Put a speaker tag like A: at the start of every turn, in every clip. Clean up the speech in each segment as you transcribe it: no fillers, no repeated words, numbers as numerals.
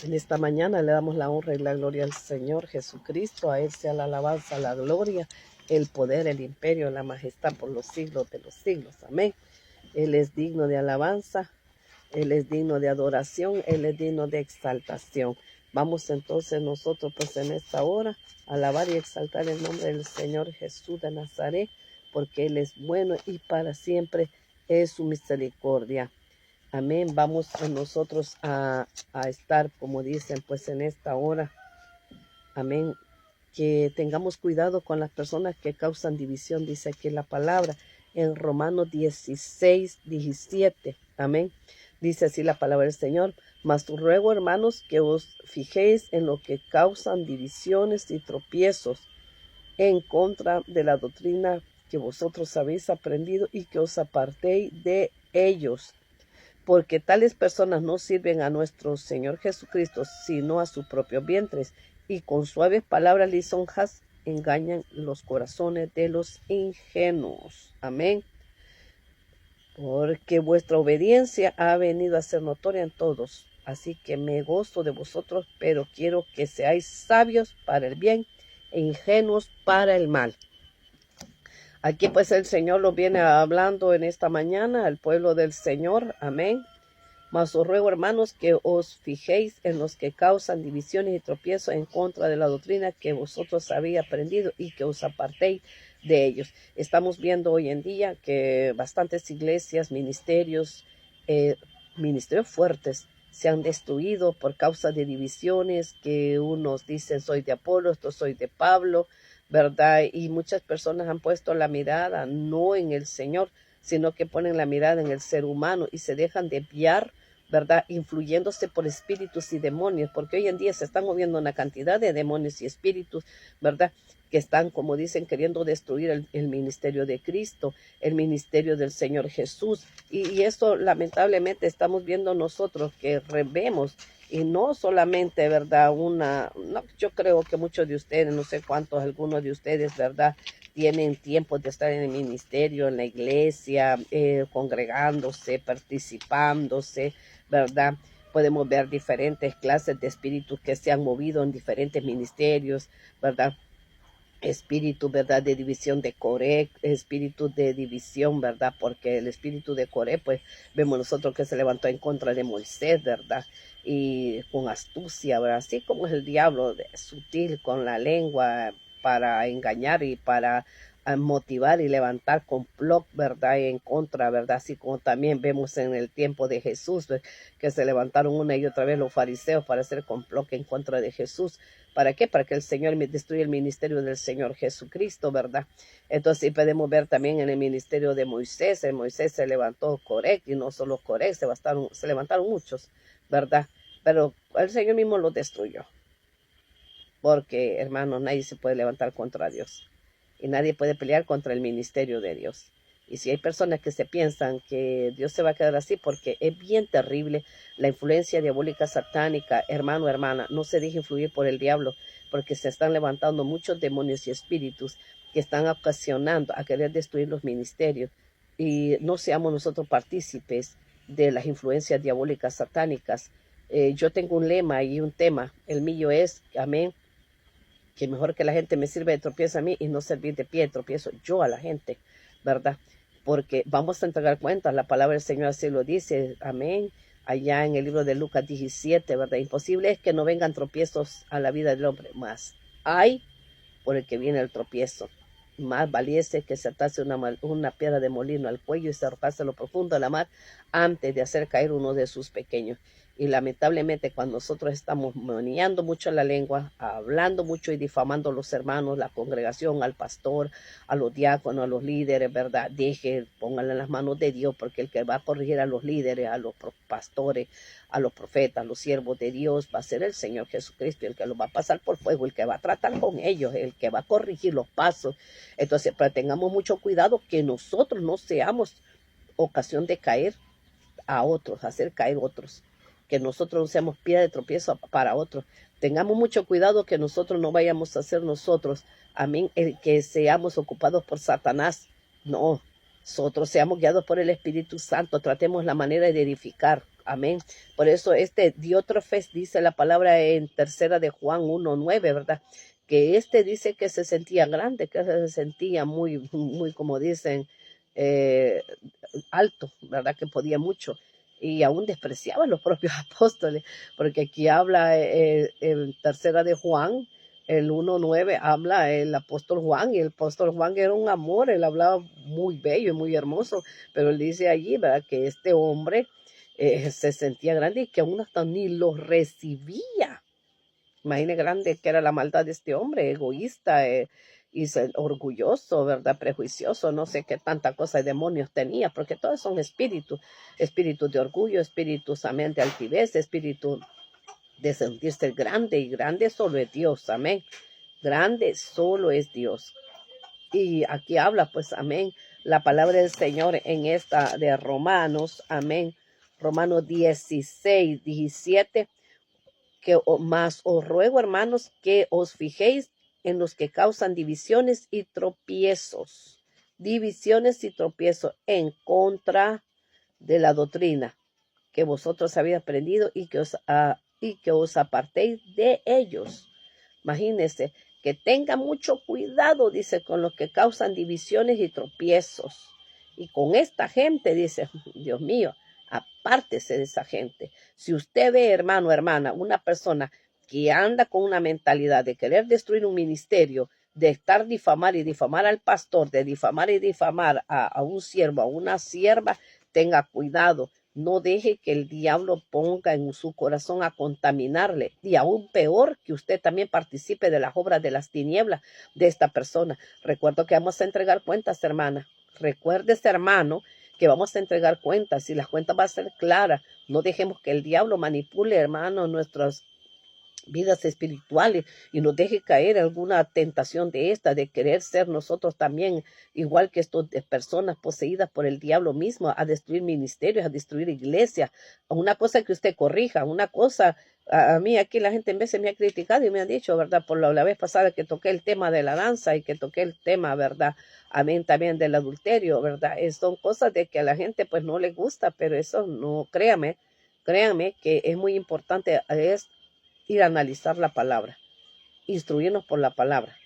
A: En esta mañana le damos la honra y la gloria al Señor Jesucristo. A Él sea la alabanza, la gloria, el poder, el imperio, la majestad por los siglos de los siglos. Amén. Él es digno de alabanza, Él es digno de adoración, Él es digno de exaltación. Vamos entonces nosotros pues en esta hora a alabar y exaltar el nombre del Señor Jesús de Nazaret, porque Él es bueno y para siempre es su misericordia. Amén. Vamos a nosotros a estar, como dicen, pues en esta hora. Amén. Que tengamos cuidado con las personas que causan división, dice aquí la palabra en Romanos 16:17. Amén. Dice así la palabra del Señor. Mas ruego, hermanos, que os fijéis en lo que causan divisiones y tropiezos en contra de la doctrina que vosotros habéis aprendido y que os apartéis de ellos. Porque tales personas no sirven a nuestro Señor Jesucristo, sino a sus propios vientres, y con suaves palabras lisonjas engañan los corazones de los ingenuos. Amén. Porque vuestra obediencia ha venido a ser notoria en todos. Así que me gozo de vosotros, pero quiero que seáis sabios para el bien e ingenuos para el mal. Aquí pues el Señor lo viene hablando en esta mañana al pueblo del Señor. Amén. Mas os ruego, hermanos, que os fijéis en los que causan divisiones y tropiezos en contra de la doctrina que vosotros habéis aprendido y que os apartéis de ellos. Estamos viendo hoy en día que bastantes iglesias, ministerios fuertes se han destruido por causa de divisiones, que unos dicen soy de Apolo, otros soy de Pablo, ¿verdad? Y muchas personas han puesto la mirada no en el Señor, sino que ponen la mirada en el ser humano y se dejan desviar, ¿verdad? Influyéndose por espíritus y demonios, porque hoy en día se están moviendo una cantidad de demonios y espíritus, ¿verdad? Que están, como dicen, queriendo destruir el ministerio de Cristo, el ministerio del Señor Jesús. Y esto lamentablemente estamos viendo nosotros que revemos. Y no solamente, ¿verdad? Yo creo que muchos de ustedes, no sé cuántos, algunos de ustedes, ¿verdad? Tienen tiempo de estar en el ministerio, en la iglesia, congregándose, participándose, ¿verdad? Podemos ver diferentes clases de espíritus que se han movido en diferentes ministerios, ¿verdad? Espíritu, ¿verdad? De división de Coré, espíritu de división, ¿verdad? Porque el espíritu de Coré, pues vemos nosotros que se levantó en contra de Moisés, ¿verdad? Y con astucia, ¿verdad? Así como es el diablo, sutil con la lengua para engañar y para motivar y levantar complot, ¿verdad? En contra, ¿verdad? Así como también vemos en el tiempo de Jesús, ¿verdad? Que se levantaron una y otra vez los fariseos para hacer complot en contra de Jesús. ¿Para qué? Para que el Señor destruya el ministerio del Señor Jesucristo, ¿verdad? Entonces sí podemos ver también en el ministerio de Moisés. En Moisés se levantó correcto y no solo correcto, se levantaron muchos, ¿verdad? Pero el Señor mismo los destruyó. Porque, hermanos, nadie se puede levantar contra Dios. Y nadie puede pelear contra el ministerio de Dios. Y si hay personas que se piensan que Dios se va a quedar así, porque es bien terrible la influencia diabólica satánica, hermano, hermana, no se deje influir por el diablo, porque se están levantando muchos demonios y espíritus que están ocasionando a querer destruir los ministerios. Y no seamos nosotros partícipes de las influencias diabólicas satánicas. Yo tengo un lema y un tema, el mío es, amén, que mejor que la gente me sirva de tropiezo a mí y no servir de pie de tropiezo yo a la gente, ¿verdad? Porque vamos a entregar cuentas, la palabra del Señor así lo dice, amén, allá en el libro de Lucas 17, ¿verdad? Imposible es que no vengan tropiezos a la vida del hombre, más hay por el que viene el tropiezo. Más valiese que se atase una piedra de molino al cuello y se arrojase a lo profundo de la mar antes de hacer caer uno de sus pequeños. Y lamentablemente cuando nosotros estamos meneando mucho la lengua, hablando mucho y difamando a los hermanos, la congregación, al pastor, a los diáconos, a los líderes, ¿verdad? Pónganle en las manos de Dios, porque el que va a corregir a los líderes, a los pastores, a los profetas, a los siervos de Dios, va a ser el Señor Jesucristo, el que los va a pasar por fuego, el que va a tratar con ellos, el que va a corregir los pasos. Entonces, pero tengamos mucho cuidado que nosotros no seamos ocasión de caer a otros, hacer caer otros, que nosotros no seamos piedra de tropiezo para otros. Tengamos mucho cuidado que nosotros no vayamos a ser nosotros, amén, el que seamos ocupados por Satanás. No, nosotros seamos guiados por el Espíritu Santo, tratemos la manera de edificar, Amén. Por eso Diótrefes dice la palabra en tercera de Juan 1:9, ¿verdad? Que dice que se sentía grande, que se sentía muy, muy, como dicen, eh, alto, ¿verdad? Que podía mucho. Y aún despreciaba a los propios apóstoles, porque aquí habla en tercera de Juan, el 1:9, habla el apóstol Juan, y el apóstol Juan era un amor, él hablaba muy bello y muy hermoso, pero él dice allí, ¿verdad? Que este hombre se sentía grande y que aún hasta ni lo recibía. Imagine grande que era la maldad de este hombre, egoísta orgulloso, ¿verdad? Prejuicioso, no sé qué tanta cosa de demonios tenía, porque todos son espíritus, espíritus de orgullo, espíritus, amén, de altivez, espíritu de sentirse grande, y grande solo es Dios, amén. Grande solo es Dios. Y aquí habla, pues, amén, la palabra del Señor en esta de Romanos, amén. Romanos 16:17, que más os ruego, hermanos, que os fijéis en los que causan divisiones y tropiezos. Divisiones y tropiezos en contra de la doctrina que vosotros habéis aprendido y que os apartéis de ellos. Imagínense, que tenga mucho cuidado, dice, con los que causan divisiones y tropiezos. Y con esta gente, dice, Dios mío, apártese de esa gente. Si usted ve, hermano, hermana, una persona que anda con una mentalidad de querer destruir un ministerio, de estar difamar y difamar al pastor, de difamar y difamar a un siervo, a una sierva, tenga cuidado. No deje que el diablo ponga en su corazón a contaminarle. Y aún peor, que usted también participe de las obras de las tinieblas de esta persona. Recuerdo que vamos a entregar cuentas, hermana. Recuérdese, hermano, que vamos a entregar cuentas y las cuentas van a ser claras. No dejemos que el diablo manipule, hermano, nuestras vidas espirituales y nos deje caer alguna tentación de querer ser nosotros también igual que estas personas poseídas por el diablo mismo, a destruir ministerios, a destruir iglesias. Una cosa que usted corrija, una cosa, a mí aquí la gente en veces me ha criticado y me ha dicho, ¿verdad? Por la vez pasada que toqué el tema de la danza y que toqué el tema, ¿verdad? Amén, también del adulterio, ¿verdad? Son cosas de que a la gente pues no le gusta, pero eso no, créanme que es muy importante, es ir a analizar la palabra, instruirnos por la palabra,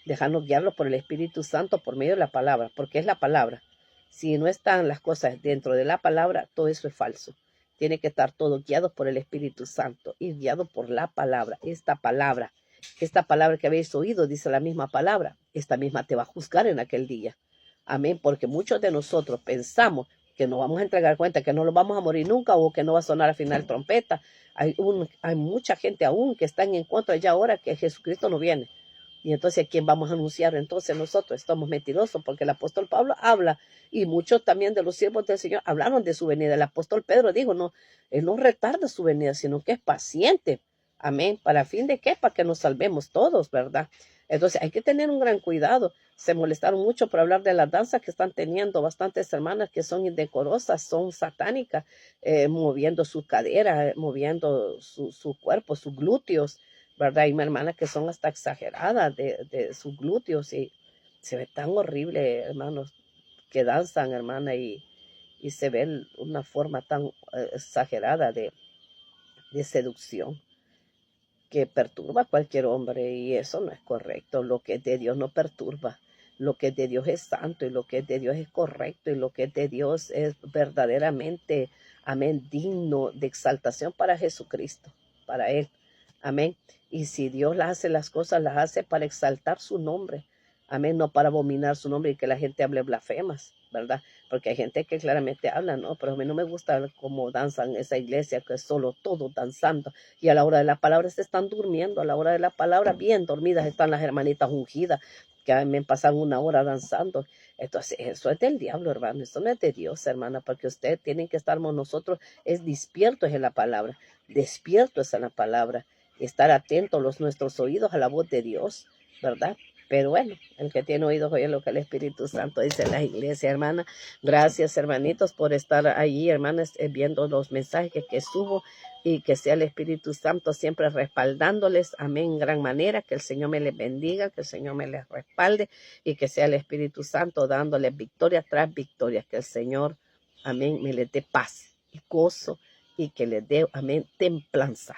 A: dejarnos guiarlo por el Espíritu Santo por medio de la palabra, porque es la palabra. Si no están las cosas dentro de la palabra, todo eso es falso. Tiene que estar todo guiado por el Espíritu Santo y guiado por la palabra. Esta palabra que habéis oído, dice la misma palabra, esta misma te va a juzgar en aquel día. Amén, porque muchos de nosotros pensamos que nos vamos a entregar cuenta, que no nos vamos a morir nunca o que no va a sonar al final trompeta. Hay mucha gente aún que están en contra ya ahora que Jesucristo no viene. Y entonces, ¿a quién vamos a anunciar? Entonces nosotros estamos mentirosos, porque el apóstol Pablo habla, y muchos también de los siervos del Señor hablaron de su venida. El apóstol Pedro dijo, no, él no retarda su venida, sino que es paciente. Amén. ¿Para fin de qué? Para que nos salvemos todos, ¿verdad? Entonces hay que tener un gran cuidado. Se molestaron mucho por hablar de las danzas que están teniendo bastantes hermanas que son indecorosas, son satánicas, moviendo su cadera, moviendo su cuerpo, sus glúteos, ¿verdad? Hay hermanas que son hasta exageradas de sus glúteos y se ve tan horrible, hermanos, que danzan, hermana, y se ve una forma tan exagerada de seducción que perturba a cualquier hombre, y eso no es correcto. Lo que es de Dios no perturba. Lo que es de Dios es santo, y lo que es de Dios es correcto, y lo que es de Dios es verdaderamente, amén, digno de exaltación para Jesucristo, para Él. Amén. Y si Dios hace las cosas, las hace para exaltar su nombre. Amén, no para abominar su nombre y que la gente hable blasfemas, ¿verdad? Porque hay gente que claramente habla, ¿no? Pero a mí no me gusta cómo danzan esa iglesia, que es solo todos danzando. Y a la hora de la palabra se están durmiendo, a la hora de la palabra bien dormidas están las hermanitas ungidas, que me pasan una hora danzando. Entonces, eso es del diablo, hermano, eso no es de Dios, hermana, porque ustedes tienen que estar nosotros, es despiertos en la palabra, despiertos en la palabra, estar atentos nuestros oídos a la voz de Dios, ¿verdad? Pero bueno, el que tiene oídos oye lo que el Espíritu Santo dice en la iglesia, hermana. Gracias, hermanitos, por estar allí, hermanas, viendo los mensajes que subo, y que sea el Espíritu Santo siempre respaldándoles. Amén, en gran manera. Que el Señor me les bendiga, que el Señor me les respalde, y que sea el Espíritu Santo dándoles victoria tras victoria. Que el Señor, amén, me les dé paz. y gozo y que les dé, amén, templanza.